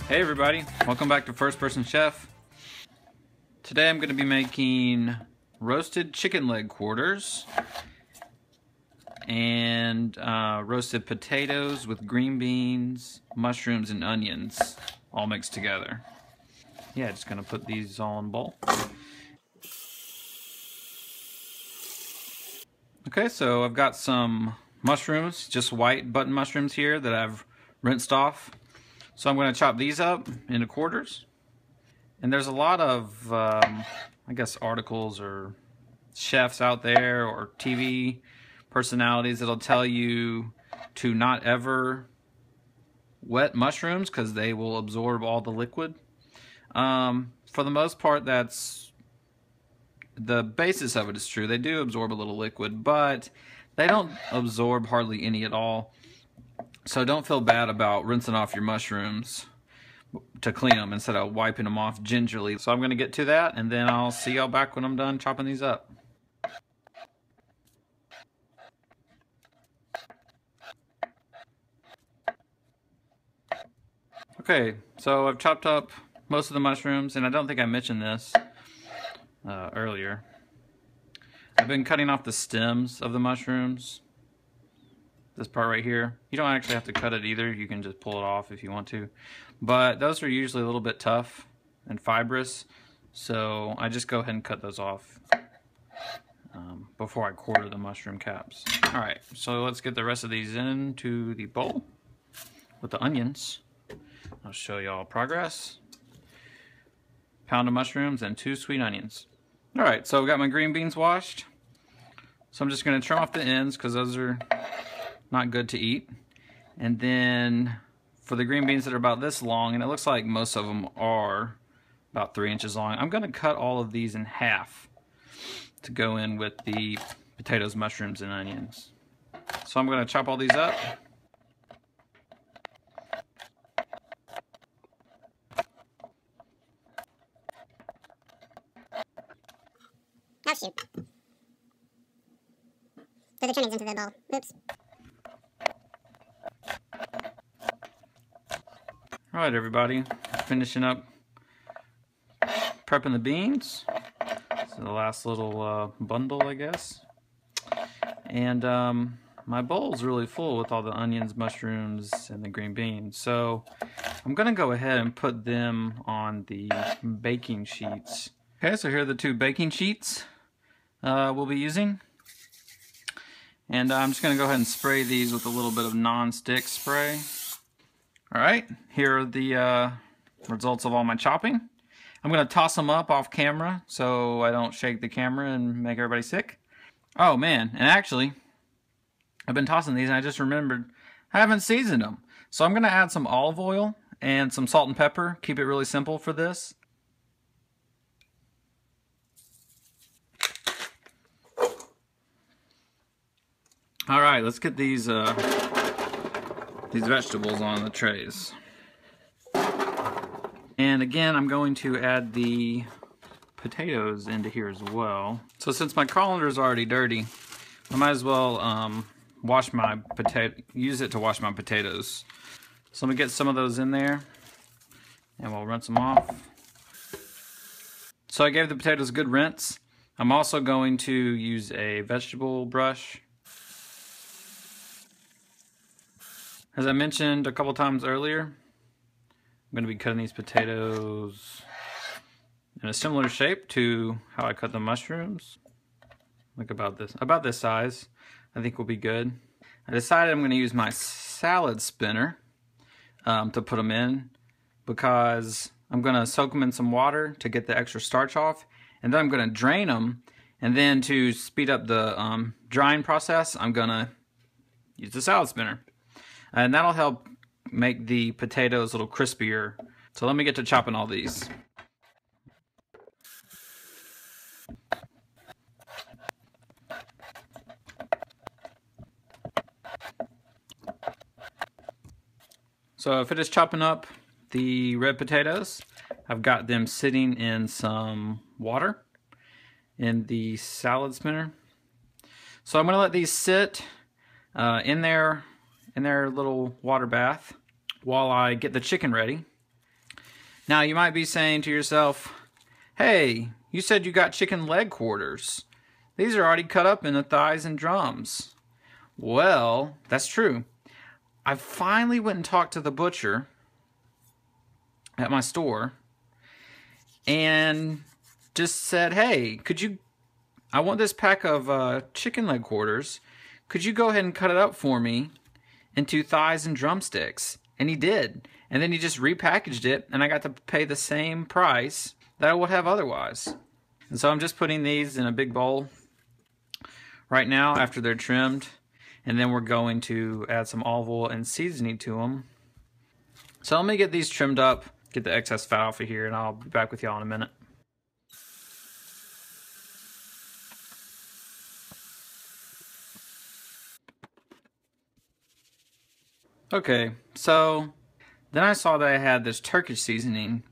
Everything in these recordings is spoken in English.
Hey everybody, welcome back to First Person Chef. Today I'm going to be making roasted chicken leg quarters and roasted potatoes with green beans, mushrooms, and onions all mixed together. Yeah, just going to put these all in a bowl. Okay, so I've got some mushrooms, just white button mushrooms here that I've rinsed off. So I'm going to chop these up into quarters. And there's a lot of, I guess, articles or chefs out there or TV personalities that'll tell you to not ever wet mushrooms because they will absorb all the liquid. For the most part, that's the basis of it is true. They do absorb a little liquid, but they don't absorb hardly any at all. So don't feel bad about rinsing off your mushrooms to clean them instead of wiping them off gingerly. So I'm going to get to that, and then I'll see y'all back when I'm done chopping these up. Okay, so I've chopped up most of the mushrooms, and I don't think I mentioned this earlier. I've been cutting off the stems of the mushrooms. This part right here. You don't actually have to cut it either. You can just pull it off if you want to. But those are usually a little bit tough and fibrous, so I just go ahead and cut those off before I quarter the mushroom caps. Alright, so let's get the rest of these into the bowl with the onions. I'll show y'all progress. Pound of mushrooms and 2 sweet onions. Alright, so I've got my green beans washed. So I'm just going to trim off the ends because those are not good to eat. And then for the green beans that are about this long, and it looks like most of them are about 3 inches long, I'm going to cut all of these in half to go in with the potatoes, mushrooms, and onions. So I'm going to chop all these up. Oh shoot. Throw the trimmings into the bowl. Oops. Alright everybody, finishing up prepping the beans. So the last little bundle, I guess. And my bowl's really full with all the onions, mushrooms, and the green beans. So I'm going to go ahead and put them on the baking sheets. Okay, so here are the 2 baking sheets we'll be using. And I'm just going to go ahead and spray these with a little bit of non-stick spray. Alright, here are the results of all my chopping. I'm going to toss them up off camera so I don't shake the camera and make everybody sick. Oh man, and actually, I've been tossing these and I just remembered I haven't seasoned them. So I'm going to add some olive oil and some salt and pepper. Keep it really simple for this. Alright, let's get these vegetables on the trays. And again, I'm going to add the potatoes into here as well. So since my colander is already dirty, I might as well use it to wash my potatoes. So I'm gonna get some of those in there, and we'll rinse them off. So I gave the potatoes a good rinse. I'm also going to use a vegetable brush. As I mentioned a couple times earlier, I'm going to be cutting these potatoes in a similar shape to how I cut the mushrooms. Like about this size, I think will be good. I decided I'm going to use my salad spinner to put them in because I'm going to soak them in some water to get the extra starch off, and then I'm going to drain them, and then to speed up the drying process, I'm going to use the salad spinner. And that'll help make the potatoes a little crispier. So let me get to chopping all these. So I finished chopping up the red potatoes. I've got them sitting in some water in the salad spinner. So I'm going to let these sit in their little water bath while I get the chicken ready. Now you might be saying to yourself, hey, you said you got chicken leg quarters. These are already cut up into thighs and drums. Well, that's true. I finally went and talked to the butcher at my store and just said, hey, I want this pack of chicken leg quarters. Could you go ahead and cut it up for me into thighs and drumsticks? And he did. And then he just repackaged it, and I got to pay the same price that I would have otherwise. And so I'm just putting these in a big bowl right now after they're trimmed. And then we're going to add some olive oil and seasoning to them. So let me get these trimmed up, get the excess fat off of here, and I'll be back with y'all in a minute. Okay, so then I saw that I had this Turkish seasoning,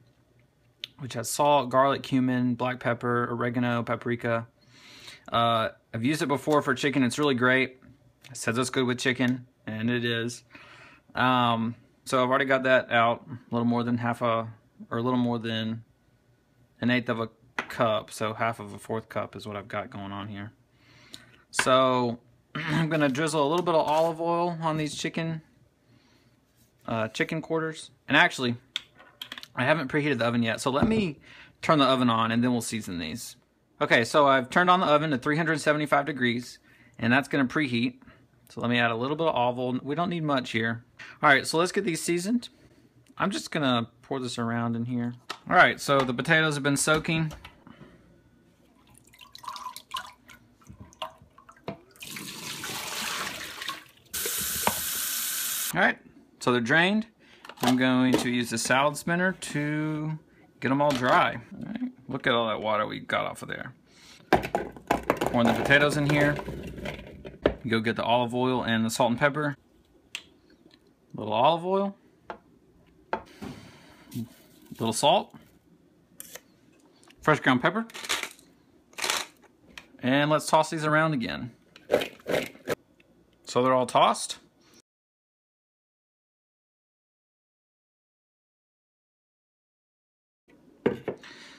which has salt, garlic, cumin, black pepper, oregano, paprika. I've used it before for chicken. It's really great. It says it's good with chicken, and it is. So I've already got that out. A little more than a little more than an eighth of a cup. So half of a fourth cup is what I've got going on here. So I'm gonna drizzle a little bit of olive oil on these chicken quarters. And actually, I haven't preheated the oven yet, so let me turn the oven on and then we'll season these. Okay, so I've turned on the oven to 375 degrees, and that's gonna preheat. So let me add a little bit of olive oil. We don't need much here. All right, so let's get these seasoned. I'm just gonna pour this around in here. All right, so the potatoes have been soaking. All right, so they're drained. I'm going to use the salad spinner to get them all dry. All right, look at all that water we got off of there. Pouring the potatoes in here. Go get the olive oil and the salt and pepper. A little olive oil. A little salt. Fresh ground pepper. And let's toss these around again. So they're all tossed.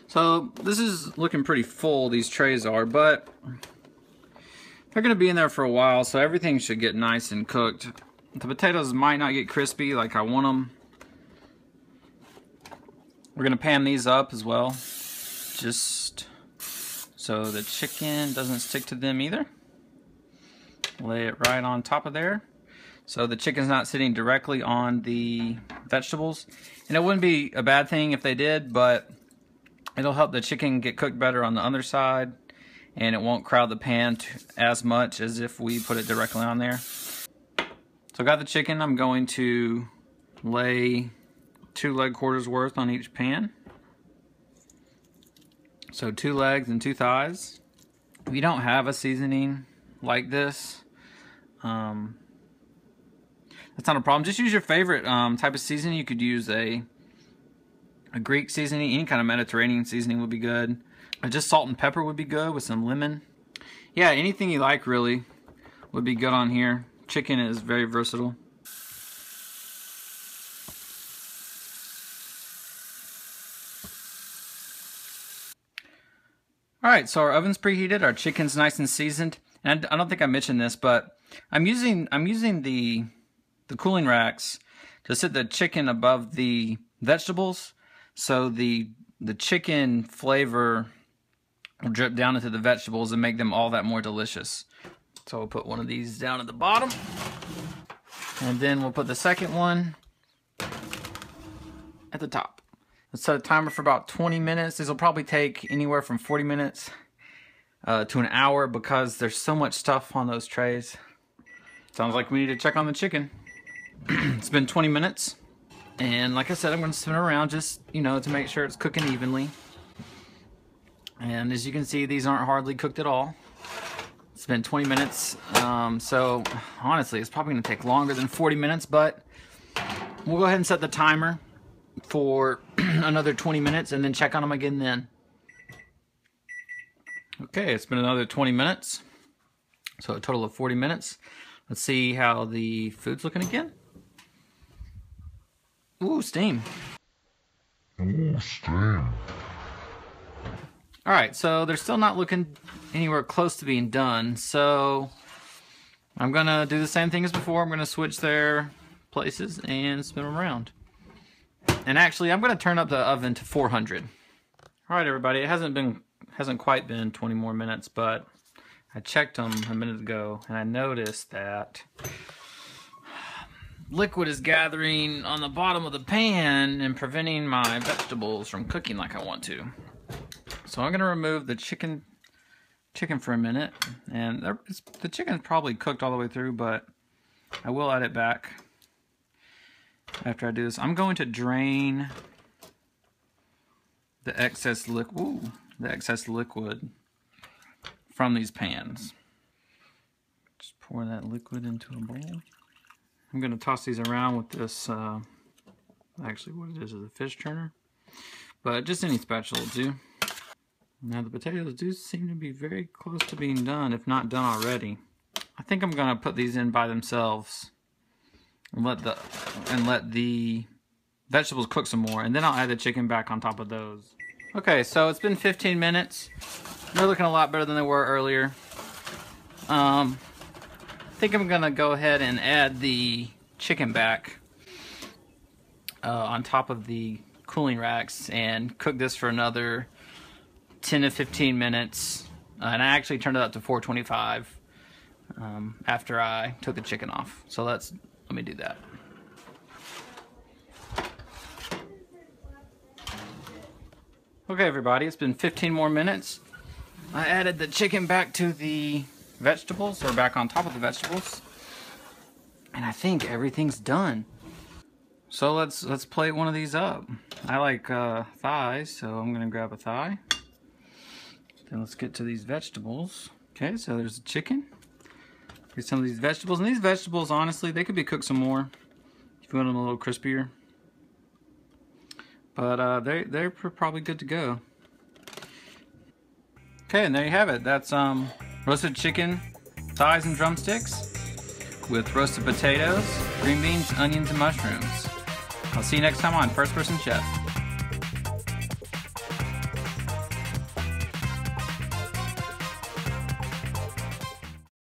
So this is looking pretty full, these trays are, but they're going to be in there for a while, so everything should get nice and cooked. The potatoes might not get crispy like I want them. We're going to pan these up as well, just so the chicken doesn't stick to them either. Lay it right on top of there, so the chicken's not sitting directly on the vegetables. And it wouldn't be a bad thing if they did, but it'll help the chicken get cooked better on the underside, and it won't crowd the pan as much as if we put it directly on there. So I got the chicken. I'm going to lay 2 leg quarters worth on each pan. So 2 legs and 2 thighs. If you don't have a seasoning like this, that's not a problem. Just use your favorite type of seasoning. You could use a Greek seasoning, any kind of Mediterranean seasoning would be good. Just salt and pepper would be good with some lemon. Yeah, anything you like really would be good on here. Chicken is very versatile. Alright, so our oven's preheated, our chicken's nice and seasoned. And I don't think I mentioned this, but I'm using the cooling racks to sit the chicken above the vegetables, so the chicken flavor will drip down into the vegetables and make them all that more delicious. So we'll put one of these down at the bottom, and then we'll put the second one at the top. Let's set a timer for about 20 minutes. This will probably take anywhere from 40 minutes to an hour because there's so much stuff on those trays. Sounds like we need to check on the chicken. It's been 20 minutes. And like I said, I'm going to spin it around just, to make sure it's cooking evenly. And as you can see, these aren't hardly cooked at all. It's been 20 minutes. So honestly, it's probably going to take longer than 40 minutes, but we'll go ahead and set the timer for another 20 minutes and then check on them again then. Okay, it's been another 20 minutes. So a total of 40 minutes. Let's see how the food's looking again. Ooh, steam. Ooh, steam. Alright, so they're still not looking anywhere close to being done, so I'm gonna do the same thing as before. I'm gonna switch their places and spin them around. And actually, I'm gonna turn up the oven to 400. Alright everybody, it hasn't quite been 20 more minutes, but I checked them a minute ago and I noticed that liquid is gathering on the bottom of the pan and preventing my vegetables from cooking like I want to. So I'm gonna remove the chicken for a minute, and the chicken's probably cooked all the way through, but I will add it back after I do this. I'm going to drain the excess liquid from these pans. Just pour that liquid into a bowl. I'm gonna toss these around with this, actually what it is a fish turner, but just any spatula will do. Now the potatoes do seem to be very close to being done, if not done already. I think I'm gonna put these in by themselves and let the vegetables cook some more, and then I'll add the chicken back on top of those. Okay, so it's been 15 minutes. They're looking a lot better than they were earlier. I think I'm gonna go ahead and add the chicken back on top of the cooling racks and cook this for another 10 to 15 minutes. And I actually turned it up to 425 after I took the chicken off. So let me do that. Okay everybody, it's been 15 more minutes. I added the chicken back to the vegetables, or back on top of the vegetables, and I think everything's done. So let's plate one of these up. I like thighs, so I'm gonna grab a thigh. Then let's get to these vegetables. Okay, so there's the chicken. Here's some of these vegetables, and these vegetables, honestly, they could be cooked some more if you want them a little crispier. But they're probably good to go. Okay, and there you have it. That's roasted chicken, thighs and drumsticks with roasted potatoes, green beans, onions, and mushrooms. I'll see you next time on First Person Chef.